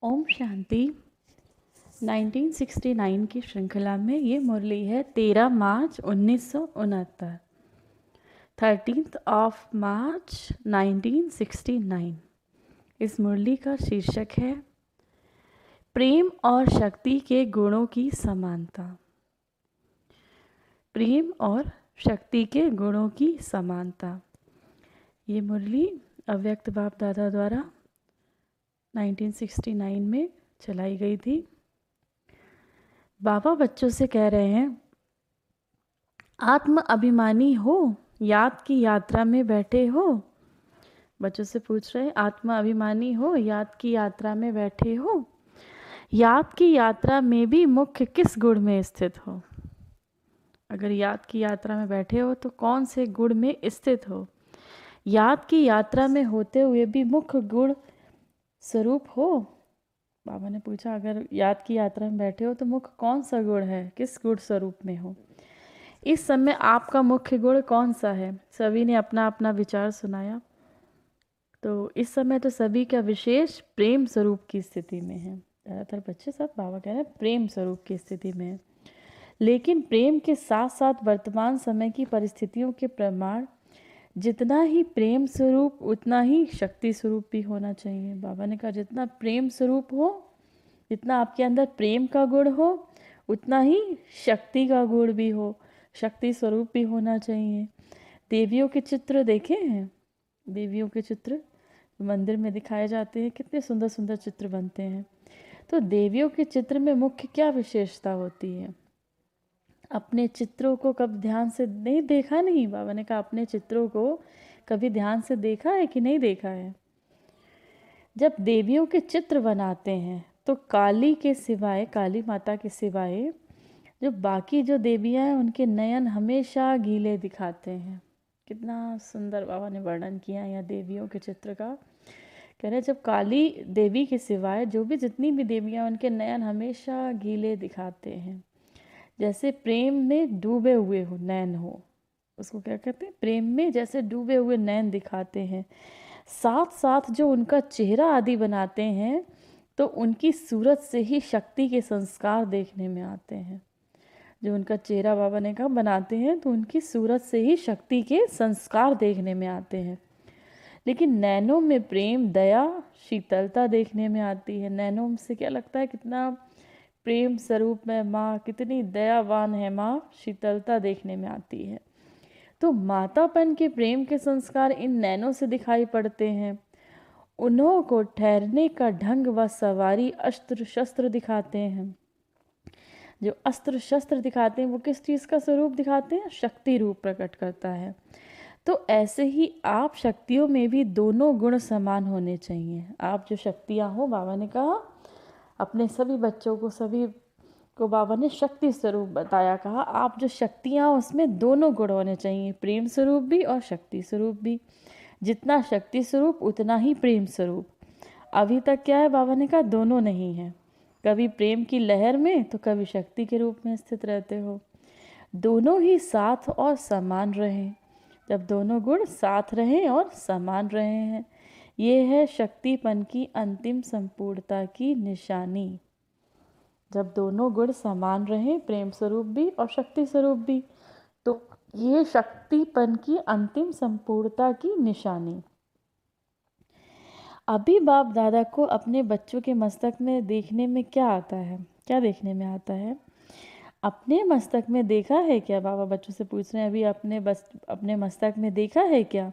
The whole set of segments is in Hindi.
ओम शांति। 1969 की श्रृंखला में ये मुरली है 13 मार्च 1969, 13 मार्च 1969। इस मुरली का शीर्षक है प्रेम और शक्ति के गुणों की समानता। प्रेम और शक्ति के गुणों की समानता। ये मुरली अव्यक्त बाप दादा द्वारा 1969 में चलाई गई थी। बाबा बच्चों से कह रहे हैं, आत्म अभिमानी हो, याद की यात्रा में बैठे हो। बच्चों से पूछ रहे हैं, आत्म अभिमानी हो, याद की यात्रा में बैठे हो। याद की यात्रा में भी मुख्य किस गुण में स्थित हो? अगर याद की यात्रा में बैठे हो तो कौन से गुण में स्थित हो? याद की यात्रा में होते हुए भी मुख्य गुण स्वरूप हो। बाबा ने पूछा, अगर याद की यात्रा में बैठे हो तो मुख्य कौन सा गुण है, किस गुण स्वरूप में हो? इस समय आपका मुख्य गुण कौन सा है? सभी ने अपना अपना विचार सुनाया। तो इस समय तो सभी का विशेष प्रेम स्वरूप की स्थिति में है। ज़्यादातर बच्चे सब बाबा कह रहे हैं प्रेम स्वरूप की स्थिति में है। लेकिन प्रेम के साथ साथ वर्तमान समय की परिस्थितियों के प्रमाण जितना ही प्रेम स्वरूप उतना ही शक्ति स्वरूप भी होना चाहिए। बाबा ने कहा जितना प्रेम स्वरूप हो, जितना आपके अंदर प्रेम का गुण हो, उतना ही शक्ति का गुण भी हो, शक्ति स्वरूप भी होना चाहिए। देवियों के चित्र देखे हैं? देवियों के चित्र मंदिर में दिखाए जाते हैं, कितने सुंदर सुंदर चित्र बनते हैं। तो देवियों के चित्र में मुख्य क्या विशेषता होती है? अपने चित्रों को कब ध्यान से नहीं देखा? नहीं, बाबा ने कहा अपने चित्रों को कभी ध्यान से देखा है कि नहीं देखा है? जब देवियों के चित्र बनाते हैं तो काली के सिवाय, काली माता के सिवाय जो बाकी जो देवियां हैं उनके नयन हमेशा गीले दिखाते हैं। कितना सुंदर बाबा ने वर्णन किया यह देवियों के चित्र का। कह रहे जब काली देवी के सिवाय जो भी जितनी भी देवियां उनके नयन हमेशा गीले दिखाते हैं, जैसे प्रेम में डूबे हुए हो नैन हो। उसको क्या कहते हैं? प्रेम में जैसे डूबे हुए नैन दिखाते हैं। साथ साथ जो उनका चेहरा आदि बनाते हैं तो उनकी सूरत से ही शक्ति के संस्कार देखने में आते हैं। जो उनका चेहरा बाबा ने कहा बनाते हैं तो उनकी सूरत से ही शक्ति के संस्कार देखने में आते हैं। लेकिन नैनों में प्रेम, दया, शीतलता देखने में आती है। नैनों से क्या लगता है कितना प्रेम स्वरूप में माँ, कितनी दयावान है माँ, शीतलता देखने में आती है। तो मातापन के प्रेम के संस्कार इन नैनों से दिखाई पड़ते हैं। उन्हों को ठहरने का ढंग व सवारी अस्त्र शस्त्र दिखाते हैं। जो अस्त्र शस्त्र दिखाते हैं वो किस चीज़ का स्वरूप दिखाते हैं? शक्ति रूप प्रकट करता है। तो ऐसे ही आप शक्तियों में भी दोनों गुण समान होने चाहिए। आप जो शक्तियाँ हो, बाबा ने कहा अपने सभी बच्चों को, सभी को बाबा ने शक्ति स्वरूप बताया। कहा आप जो शक्तियाँ उसमें दोनों गुण होने चाहिए, प्रेम स्वरूप भी और शक्ति स्वरूप भी। जितना शक्ति स्वरूप उतना ही प्रेम स्वरूप। अभी तक क्या है? बाबा ने कहा दोनों नहीं है। कभी प्रेम की लहर में तो कभी शक्ति के रूप में स्थित रहते हो। दोनों ही साथ और समान रहें। जब दोनों गुण साथ रहें और समान रहे हैं, ये है शक्तिपन की अंतिम संपूर्णता की निशानी। जब दोनों गुण समान रहें, प्रेम स्वरूप भी और शक्ति स्वरूप भी, तो ये शक्तिपन की अंतिम संपूर्णता की निशानी। अभी बाप दादा को अपने बच्चों के मस्तक में देखने में क्या आता है? क्या देखने में आता है? अपने मस्तक में देखा है क्या? बाबा बच्चों से पूछ रहे हैं, अभी अपने मस्तक में देखा है क्या?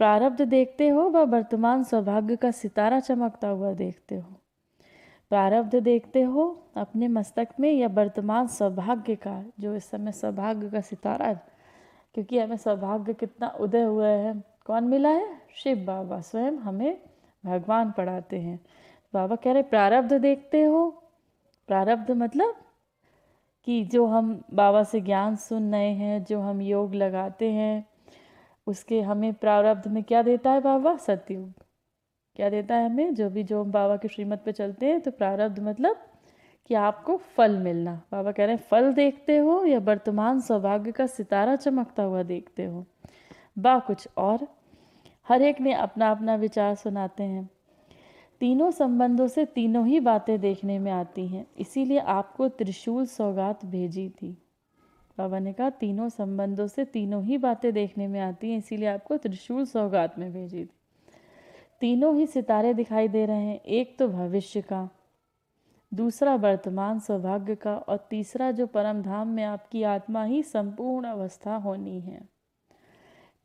प्रारब्ध देखते हो व वर्तमान सौभाग्य का सितारा चमकता हुआ देखते हो? प्रारब्ध देखते हो अपने मस्तक में या वर्तमान सौभाग्य का, जो इस समय सौभाग्य का सितारा है? क्योंकि हमें सौभाग्य कितना उदय हुआ है, कौन मिला है? शिव बाबा स्वयं हमें भगवान पढ़ाते हैं। बाबा कह रहे प्रारब्ध देखते हो। प्रारब्ध मतलब कि जो हम बाबा से ज्ञान सुन रहे हैं, जो हम योग लगाते हैं, उसके हमें प्रारब्ध में क्या देता है बाबा? सतयुग। क्या देता है हमें? जो हम बाबा के श्रीमत पे चलते हैं, तो प्रारब्ध मतलब कि आपको फल मिलना। बाबा कह रहे हैं फल देखते हो या वर्तमान सौभाग्य का सितारा चमकता हुआ देखते हो? बा कुछ और। हर एक ने अपना अपना विचार सुनाते हैं। तीनों संबंधों से तीनों ही बातें देखने में आती हैं, इसीलिए आपको त्रिशूल सौगात भेजी थी। बाबा ने कहा तीनों संबंधों से तीनों ही बातें देखने में आती हैं, इसीलिए आपको त्रिशूल सौगात में भेजी थी। तीनों ही सितारे दिखाई दे रहे हैं, एक तो भविष्य का, दूसरा वर्तमान सौभाग्य का, और तीसरा जो परम धाम में आपकी आत्मा ही संपूर्ण अवस्था होनी है।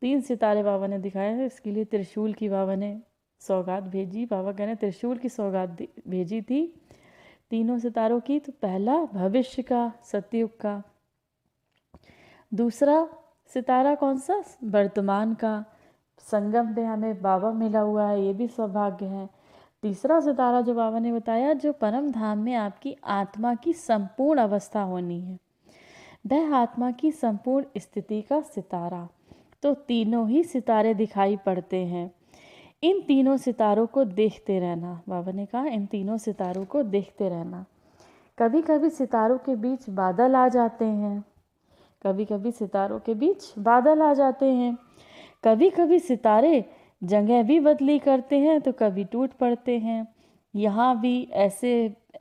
3 सितारे बाबा ने दिखाए हैं, इसके लिए त्रिशूल की बाबा ने सौगात भेजी। बाबा कह रहे हैं त्रिशूल की सौगात भेजी थी तीनों सितारों की। तो पहला भविष्य का, सतयुग का, दूसरा सितारा कौन सा, वर्तमान का, संगम पे हमें बाबा मिला हुआ है, ये भी सौभाग्य है। तीसरा सितारा जो बाबा ने बताया, जो परम धाम में आपकी आत्मा की संपूर्ण अवस्था होनी है, वह आत्मा की संपूर्ण स्थिति का सितारा। तो तीनों ही सितारे दिखाई पड़ते हैं, इन तीनों सितारों को देखते रहना। बाबा ने कहा इन तीनों सितारों को देखते रहना। कभी कभी सितारों के बीच बादल आ जाते हैं, कभी कभी सितारों के बीच बादल आ जाते हैं, कभी कभी सितारे जगह भी बदली करते हैं तो कभी टूट पड़ते हैं। यहाँ भी ऐसे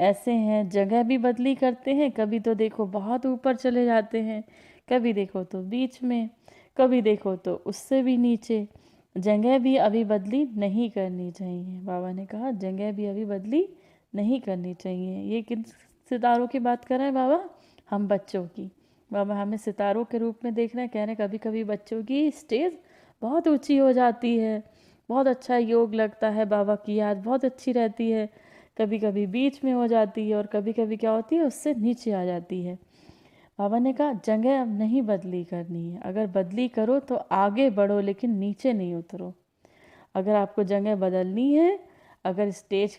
ऐसे हैं, जगह भी बदली करते हैं, कभी तो देखो बहुत ऊपर चले जाते हैं, कभी देखो तो बीच में, कभी देखो तो उससे भी नीचे। जगह भी अभी बदली नहीं करनी चाहिए। बाबा ने कहा जगह भी अभी बदली नहीं करनी चाहिए। ये किन सितारों की बात कर रहे हैं बाबा? हम बच्चों की। बाबा हमें सितारों के रूप में देख रहे हैं, कह रहे हैं कभी कभी बच्चों की स्टेज बहुत ऊंची हो जाती है, बहुत अच्छा योग लगता है, बाबा की याद बहुत अच्छी रहती है, कभी कभी बीच में हो जाती है और कभी कभी क्या होती है उससे नीचे आ जाती है। बाबा ने कहा जगह अब नहीं बदली करनी है, अगर बदली करो तो आगे बढ़ो लेकिन नीचे नहीं उतरो। अगर आपको जगह बदलनी है, अगर स्टेज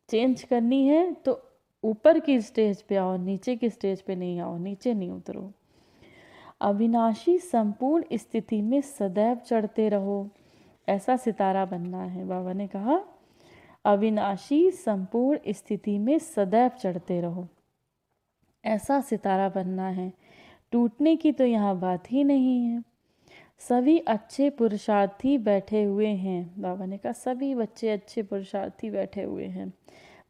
चेंज करनी है तो ऊपर की स्टेज पे आओ, नीचे की स्टेज पे नहीं आओ, नीचे नहीं उतरो। अविनाशी संपूर्ण स्थिति में सदैव चढ़ते रहो, ऐसा सितारा बनना है। बाबा ने कहा अविनाशी संपूर्ण स्थिति में सदैव चढ़ते रहो, ऐसा सितारा बनना है। टूटने की तो यहाँ बात ही नहीं है। सभी अच्छे पुरुषार्थी बैठे हुए हैं। बाबा ने कहा सभी बच्चे अच्छे पुरुषार्थी बैठे हुए हैं,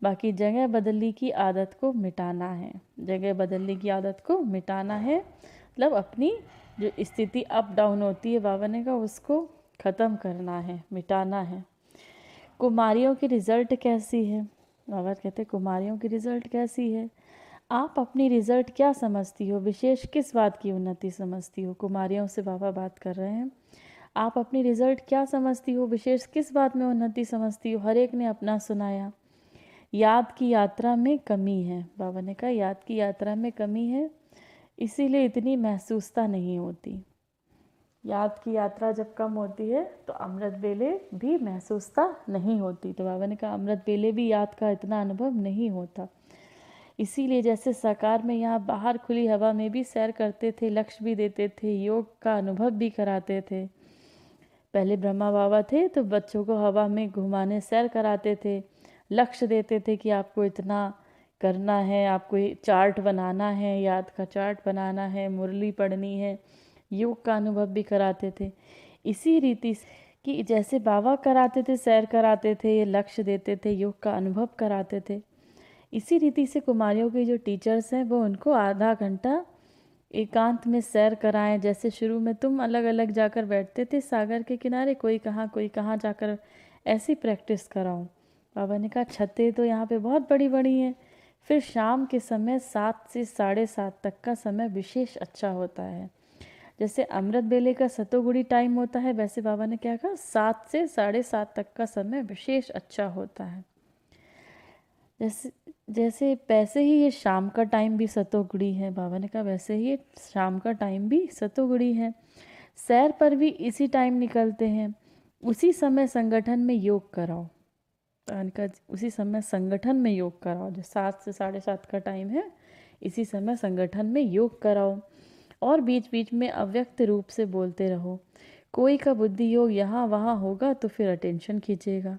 बाकी जगह बदलने की आदत को मिटाना है। जगह बदलने की आदत को मिटाना है, मतलब अपनी जो स्थिति अप डाउन होती है, बाबा ने कहा उसको ख़त्म करना है, मिटाना है। कुमारियों की रिज़ल्ट कैसी है? बाबा कहते हैं कुमारियों की रिज़ल्ट कैसी है? आप अपनी रिज़ल्ट क्या समझती हो, विशेष किस बात की उन्नति समझती हो? कुमारियों से बाबा बात कर रहे हैं। आप अपनी रिज़ल्ट क्या समझती हो, विशेष किस बात में उन्नति समझती हो? हर एक ने अपना सुनाया। याद की यात्रा में कमी है। बाबा ने कहा याद की यात्रा में कमी है, इसीलिए इतनी महसूसता नहीं होती। याद की यात्रा जब कम होती है तो अमृत वेले भी महसूसता नहीं होती। तो बाबा ने कहा अमृत वेले भी याद का इतना अनुभव नहीं होता। इसीलिए जैसे साकार में यहाँ बाहर खुली हवा में भी सैर करते थे, लक्ष्य भी देते थे, योग का अनुभव भी कराते थे। पहले ब्रह्मा बाबा थे तो बच्चों को हवा में घुमाने सैर कराते थे, लक्ष्य देते थे कि आपको इतना करना है, आपको चार्ट बनाना है, याद का चार्ट बनाना है, मुरली पढ़नी है, योग का अनुभव भी कराते थे। इसी रीति से कि जैसे बाबा कराते थे, सैर कराते थे, लक्ष्य देते थे, योग का अनुभव कराते थे, इसी रीति से कुमारियों के जो टीचर्स हैं वो उनको आधा घंटा एकांत में सैर कराएं। जैसे शुरू में तुम अलग अलग जाकर बैठते थे सागर के किनारे, कोई कहाँ जाकर, ऐसी प्रैक्टिस कराओ। बाबा ने कहा छतें तो यहाँ पे बहुत बड़ी बड़ी हैं। फिर शाम के समय 7 से 7:30 तक का समय विशेष अच्छा होता है। जैसे अमृत बेले का सतोगुड़ी टाइम होता है, वैसे बाबा ने क्या कहा 7 से 7:30 तक का समय विशेष अच्छा होता है। जैसे जैसे पैसे ही ये शाम का टाइम भी सतोगुड़ी है, बाबा ने कहा वैसे ही ये शाम का टाइम भी सतोगुड़ी है। सैर पर भी इसी टाइम निकलते हैं। उसी समय संगठन में योग कराओ, का उसी समय संगठन में योग कराओ। जो 7 से 7:30 का टाइम है, इसी समय संगठन में योग कराओ। और बीच बीच में अव्यक्त रूप से बोलते रहो। कोई का बुद्धि योग यहाँ वहाँ होगा तो फिर अटेंशन खींचेगा।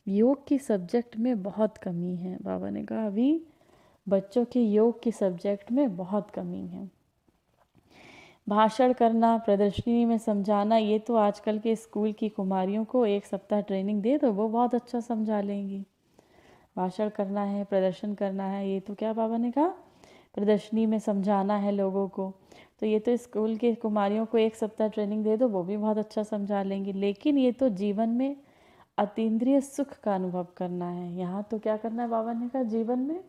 योग की सब्जेक्ट में बहुत कमी है। बाबा ने कहा अभी बच्चों के योग की सब्जेक्ट में बहुत कमी है। भाषण करना, प्रदर्शनी में समझाना, ये तो आजकल के स्कूल की कुमारियों को 1 सप्ताह ट्रेनिंग दे दो, वो बहुत अच्छा समझा लेंगी। भाषण करना है, प्रदर्शन करना है, ये तो क्या बाबा ने कहा, प्रदर्शनी में समझाना है लोगों को। तो ये तो स्कूल के कुमारियों को 1 सप्ताह ट्रेनिंग दे दो, वो भी बहुत अच्छा समझा लेंगी। लेकिन ये तो जीवन में अतीन्द्रिय सुख का अनुभव करना है। यहाँ तो क्या करना है बाबा ने कहा, जीवन में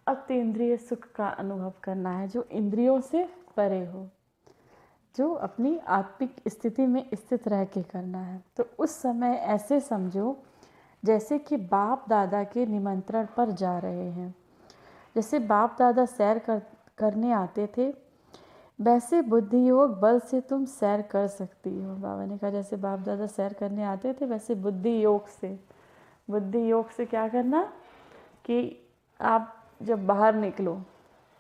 अतीन्द्रिय सुख का अनुभव करना है, जो इंद्रियों से परे हो, जो अपनी आत्मिक स्थिति में स्थित रह के करना है। तो उस समय ऐसे समझो जैसे कि बाप दादा के निमंत्रण पर जा रहे हैं। जैसे बाप दादा सैर करने आते थे, वैसे बुद्धि योग बल से तुम सैर कर सकती हो। बाबा ने कहा जैसे बाप दादा सैर करने आते थे, वैसे बुद्धि योग से क्या करना कि आप जब बाहर निकलो,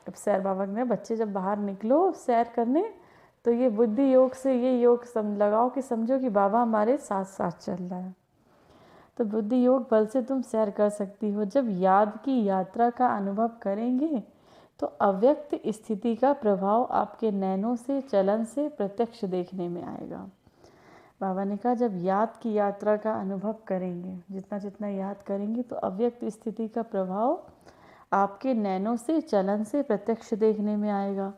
अब सैर बाबा ने बच्चे जब बाहर निकलो सैर करने, तो ये बुद्धि योग से ये योग लगाओ कि समझो कि बाबा हमारे साथ साथ चल रहा है। तो बुद्धि योग बल से तुम सैर कर सकती हो। जब याद की यात्रा का अनुभव करेंगे तो अव्यक्त स्थिति का प्रभाव आपके नैनों से, चलन से प्रत्यक्ष देखने में आएगा। बाबा ने कहा जब याद की यात्रा का अनुभव करेंगे, जितना जितना याद करेंगे, तो अव्यक्त स्थिति का प्रभाव आपके नैनों से, चलन से प्रत्यक्ष देखने में आएगा।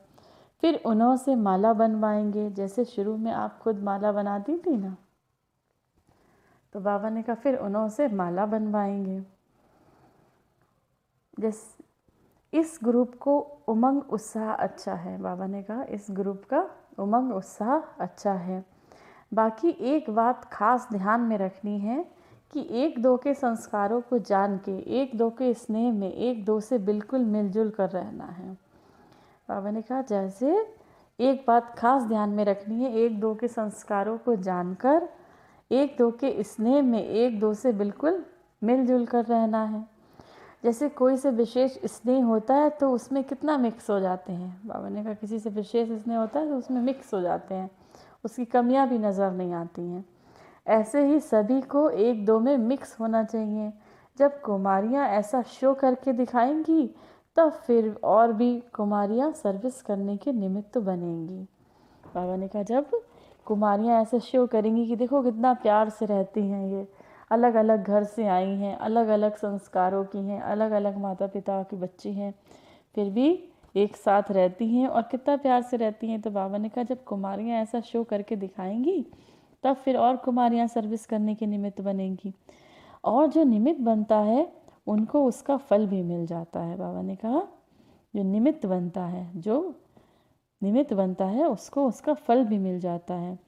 फिर उन्हों से माला बनवाएंगे, जैसे शुरू में आप खुद माला बनाती थी ना, तो बाबा ने कहा फिर उन्हों से माला बनवाएंगे। इस ग्रुप को उमंग उत्साह अच्छा है। बाबा ने कहा इस ग्रुप का उमंग उत्साह अच्छा है। बाकी एक बात खास ध्यान में रखनी है कि एक दो के संस्कारों को जान के, एक दो के स्नेह में एक दो से बिल्कुल मिलजुल कर रहना है। बाबा ने कहा जैसे एक बात खास ध्यान में रखनी है, एक दो के संस्कारों को जानकर एक दो के स्नेह में एक दो से बिल्कुल मिलजुल कर रहना है। जैसे कोई से विशेष स्नेह होता है तो उसमें कितना मिक्स हो जाते हैं। बाबा ने कहा किसी से विशेष स्नेह होता है तो उसमें मिक्स हो जाते हैं, उसकी कमियां भी नज़र नहीं आती हैं। ऐसे ही सभी को एक दो में मिक्स होना चाहिए। जब कुमारियाँ ऐसा शो करके दिखाएंगी तब फिर और भी कुमारियाँ सर्विस करने के निमित्त बनेंगी। बाबा ने कहा जब कुमारियाँ ऐसा शो करेंगी कि देखो कितना प्यार से रहती हैं, ये अलग अलग घर से आई हैं, अलग अलग संस्कारों की हैं, अलग अलग माता पिता की बच्ची हैं, फिर भी एक साथ रहती हैं और कितना प्यार से रहती हैं। तो बाबा ने कहा जब कुमारियाँ ऐसा शो करके दिखाएंगी तब फिर और कुमारियाँ सर्विस करने के निमित्त बनेंगी, और जो निमित्त बनता है उनको उसका फल भी मिल जाता है। बाबा ने कहा जो निमित्त बनता है उसको उसका फल भी मिल जाता है।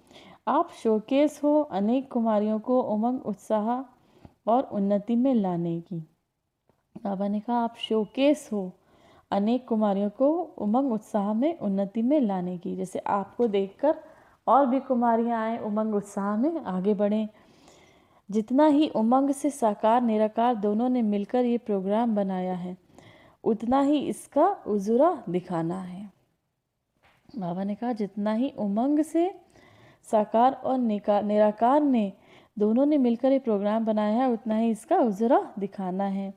आप शोकेस हो अनेक कुमारियों को उमंग उत्साह और उन्नति में लाने की। बाबा ने कहा आप शोकेस हो अनेक कुमारियों को उमंग उत्साह में, उन्नति में लाने की। जैसे आपको देखकर और भी कुमारियां आए, उमंग उत्साह में आगे बढ़ें। जितना ही उमंग से साकार निराकार दोनों ने मिलकर ये प्रोग्राम बनाया है, उतना ही इसका उजुरा दिखाना है। बाबा ने कहा जितना ही उमंग से साकार और निराकार ने दोनों ने मिलकर ये प्रोग्राम बनाया है, उतना ही इसका उजरा दिखाना है।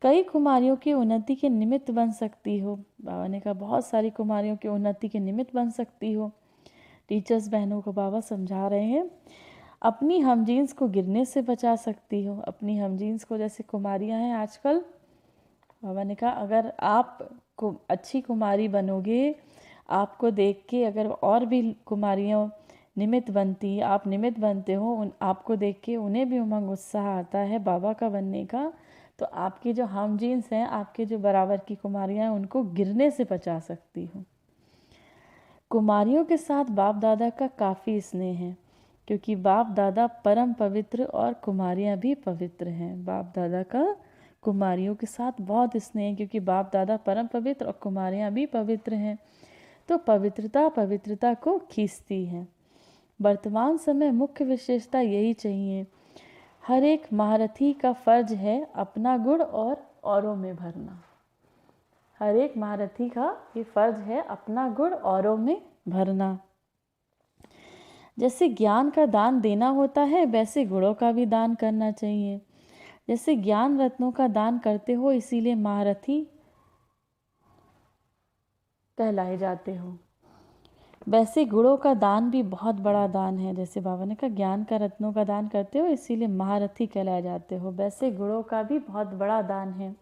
कई कुमारियों की उन्नति के निमित्त बन सकती हो। बाबा ने कहा बहुत सारी कुमारियों की उन्नति के निमित्त बन सकती हो। टीचर्स बहनों को बाबा समझा रहे हैं, अपनी हमजीन्स को गिरने से बचा सकती हो। अपनी हमजीन्स को, जैसे कुमारियां हैं आजकल, बाबा ने कहा अगर आप अच्छी कुमारी बनोगे, आपको देख के अगर और भी कुमारियाँ निमित्त बनती, आप निमित्त बनते हो, आपको देख के उन्हें भी उमंग उत्साह आता है बाबा का बनने का, तो आपकी जो हम जीन्स हैं, आपके जो बराबर की कुमारियाँ हैं, उनको गिरने से बचा सकती हो। कुमारियों के साथ बाप दादा का काफ़ी स्नेह है, क्योंकि बाप दादा परम पवित्र और कुमारियाँ भी पवित्र हैं। बाप दादा का कुमारियों के साथ बहुत स्नेह है, क्योंकि बाप दादा परम पवित्र और कुमारियाँ भी पवित्र हैं। तो पवित्रता को खींचती है। वर्तमान समय मुख्य विशेषता यही चाहिए। हर एक महारथी का फर्ज है अपना गुण और औरों में भरना। हर एक महारथी का ये फर्ज है अपना गुण औरों में भरना। जैसे ज्ञान का दान देना होता है, वैसे गुणों का भी दान करना चाहिए। जैसे ज्ञान रत्नों का दान करते हो, इसीलिए महारथी कहलाए जाते हो। वैसे गुणों का दान भी बहुत बड़ा दान है। जैसे बाबा ने कहा ज्ञान का रत्नों का दान करते हो इसीलिए महारथी कहलाए जाते हो, वैसे गुणों का भी बहुत बड़ा दान है।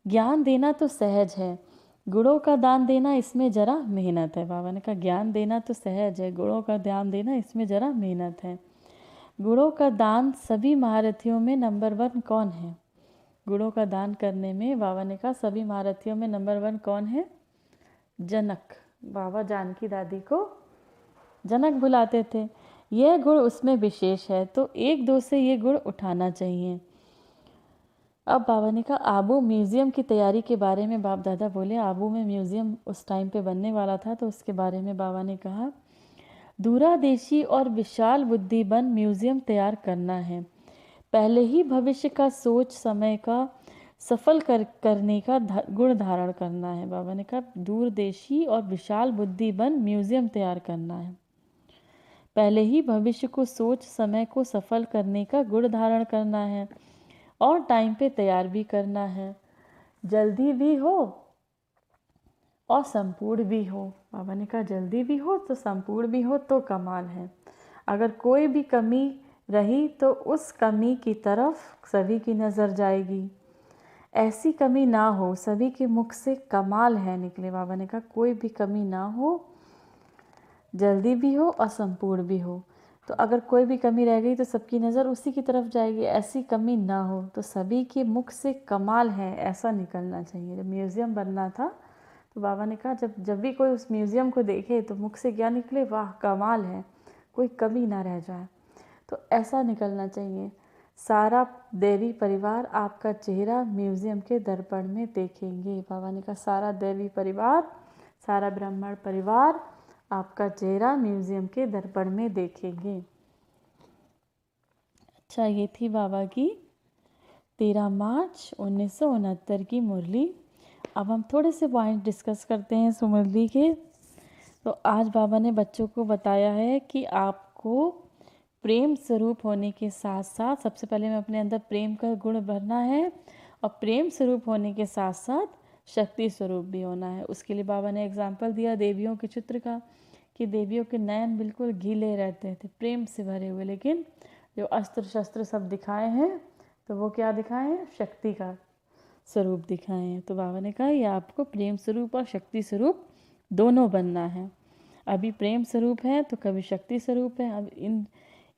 ज्ञान देना तो सहज है, गुणों का दान देना इसमें जरा मेहनत है। बाबा ने कहा ज्ञान देना तो सहज है, गुणों का दान देना इसमें जरा मेहनत है। गुणों का दान सभी महारथियों में नंबर 1 कौन है? गुणों का दान करने में बाबा ने कहा सभी महारथियों में नंबर 1 कौन है? जनक। बाबा जानकी दादी को जनक बुलाते थे। यह गुण उसमें विशेष है तो एक दो से ये गुण उठाना चाहिए। अब बाबा ने कहा आबू म्यूज़ियम की तैयारी के बारे में बाप दादा बोले। आबू में म्यूज़ियम उस टाइम पे बनने वाला था तो उसके बारे में बाबा ने कहा दूरादेशी और विशाल बुद्धिबन म्यूज़ियम तैयार करना है। पहले ही भविष्य का सोच समय का सफल करने का गुण धारण करना है। बाबा ने कहा दूरदेशी और विशाल बुद्धिबन म्यूज़ियम तैयार करना है। पहले ही भविष्य को सोच समय को सफल करने का गुण धारण करना है और टाइम पे तैयार भी करना है। जल्दी भी हो और संपूर्ण भी हो। बाबा ने कहा जल्दी भी हो तो संपूर्ण भी हो तो कमाल है। अगर कोई भी कमी रही तो उस कमी की तरफ सभी की नज़र जाएगी। ऐसी कमी ना हो सभी के मुख से कमाल है निकले। बाबा ने कहा कोई भी कमी ना हो, जल्दी भी हो और संपूर्ण भी हो। तो अगर कोई भी कमी रह गई तो सबकी नज़र उसी की तरफ जाएगी। ऐसी कमी ना हो तो सभी के मुख से कमाल है ऐसा निकलना चाहिए। जब म्यूज़ियम बनना था तो बाबा ने कहा जब भी कोई उस म्यूज़ियम को देखे तो मुख से क्या निकले, वाह कमाल है, कोई कमी ना रह जाए। तो ऐसा निकलना चाहिए। सारा देवी परिवार आपका चेहरा म्यूज़ियम के दर्पण में देखेंगे। बाबा ने कहा सारा देवी परिवार, सारा ब्राह्मण परिवार आपका चेहरा म्यूज़ियम के दर्पण में देखेंगे। अच्छा, ये थी बाबा की 13 मार्च 1969 की मुरली। अब हम थोड़े से पॉइंट डिस्कस करते हैं इस मुरली के। तो आज बाबा ने बच्चों को बताया है कि आपको प्रेम स्वरूप होने के साथ साथ सबसे पहले में अपने अंदर प्रेम का गुण भरना है और प्रेम स्वरूप होने के साथ साथ शक्ति स्वरूप भी होना है। उसके लिए बाबा ने एग्जाम्पल दिया देवियों के चित्र का कि देवियों के नयन बिल्कुल गीले रहते थे, प्रेम से भरे हुए, लेकिन जो अस्त्र शस्त्र सब दिखाए हैं तो वो क्या दिखाए हैं? शक्ति का स्वरूप दिखाए हैं। तो बाबा ने कहा ये आपको प्रेम स्वरूप और शक्ति स्वरूप दोनों बनना है। अभी प्रेम स्वरूप है तो कभी शक्ति स्वरूप है। अब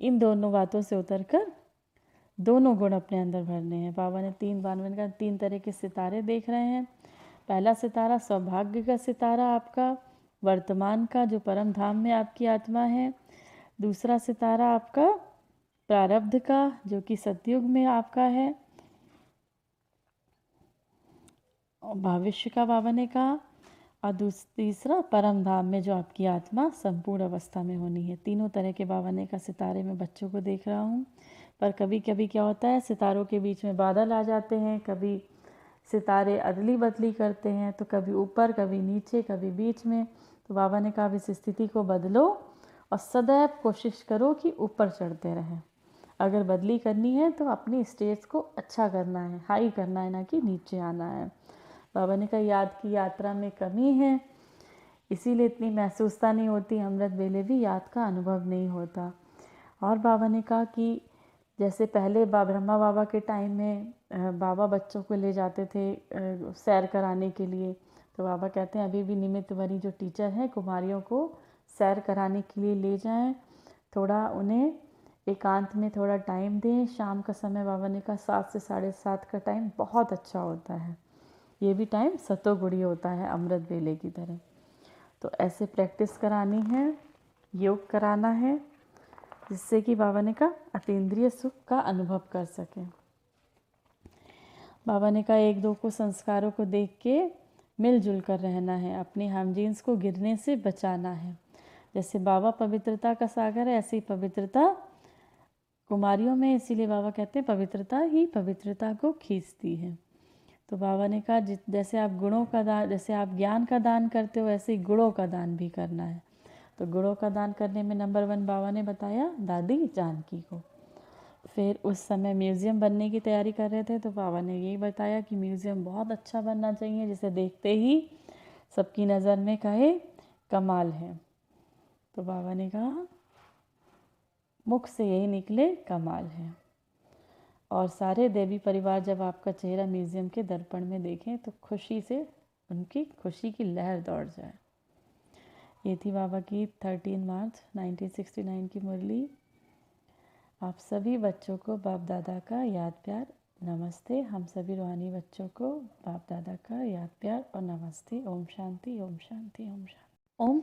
इन दोनों बातों से उतरकर दोनों गुण अपने अंदर भरने हैं। बाबा ने 3 तरह के सितारे देख रहे हैं। पहला सितारा सौभाग्य का सितारा, आपका वर्तमान का जो परम धाम में आपकी आत्मा है। दूसरा सितारा आपका प्रारब्ध का जो कि सतयुग में आपका है। और भविष्य का बाबा ने कहा, और तीसरा परम धाम में जो आपकी आत्मा संपूर्ण अवस्था में होनी है। तीनों तरह के बाबा ने कहा सितारे में बच्चों को देख रहा हूँ। पर कभी कभी क्या होता है, सितारों के बीच में बादल आ जाते हैं, कभी सितारे अदली बदली करते हैं, तो कभी ऊपर कभी नीचे कभी बीच में। तो बाबा ने कहा इस स्थिति को बदलो और सदैव कोशिश करो कि ऊपर चढ़ते रहें। अगर बदली करनी है तो अपनी स्टेज को अच्छा करना है, हाई करना है, ना कि नीचे आना है। बाबा ने कहा याद की यात्रा में कमी है, इसीलिए इतनी महसूसता नहीं होती, अमृत वेले भी याद का अनुभव नहीं होता। और बाबा ने कहा कि जैसे पहले ब्रह्मा बाबा के टाइम में बाबा बच्चों को ले जाते थे सैर कराने के लिए। तो बाबा कहते हैं अभी भी निमित्त वरी जो टीचर हैं कुमारियों को सैर कराने के लिए ले जाएं, थोड़ा उन्हें एकांत में थोड़ा टाइम दें। शाम का समय बाबा ने कहा 7 से 7:30 का टाइम बहुत अच्छा होता है। ये भी टाइम सतोगुणी होता है अमृत वेले की तरह। तो ऐसे प्रैक्टिस करानी है, योग कराना है, जिससे कि बाबा ने कहा अतीन्द्रिय सुख का अनुभव कर सकें। बाबा ने कहा 1-2 को संस्कारों को देख के मिलजुल कर रहना है, अपने हमजीन्स को गिरने से बचाना है। जैसे बाबा पवित्रता का सागर है, ऐसी पवित्रता कुमारियों में, इसीलिए बाबा कहते हैं पवित्रता ही पवित्रता को खींचती है। तो बाबा ने कहा जैसे आप गुणों का दान, जैसे आप ज्ञान का दान करते हो वैसे ही गुणों का दान भी करना है। तो गुणों का दान करने में नंबर 1 बाबा ने बताया दादी जानकी को। फिर उस समय म्यूज़ियम बनने की तैयारी कर रहे थे तो बाबा ने यही बताया कि म्यूज़ियम बहुत अच्छा बनना चाहिए जिसे देखते ही सबकी नज़र में कहे कमाल है। तो बाबा ने कहा मुख से यही निकले कमाल है। और सारे देवी परिवार जब आपका चेहरा म्यूज़ियम के दर्पण में देखें तो खुशी से उनकी खुशी की लहर दौड़ जाए। ये थी बाबा की 13 मार्च 1969 की मुरली। आप सभी बच्चों को बाप दादा का याद प्यार नमस्ते। हम सभी रूहानी बच्चों को बाप दादा का याद प्यार और नमस्ते। ओम शांति, ओम शांति, ओम शांति, ओम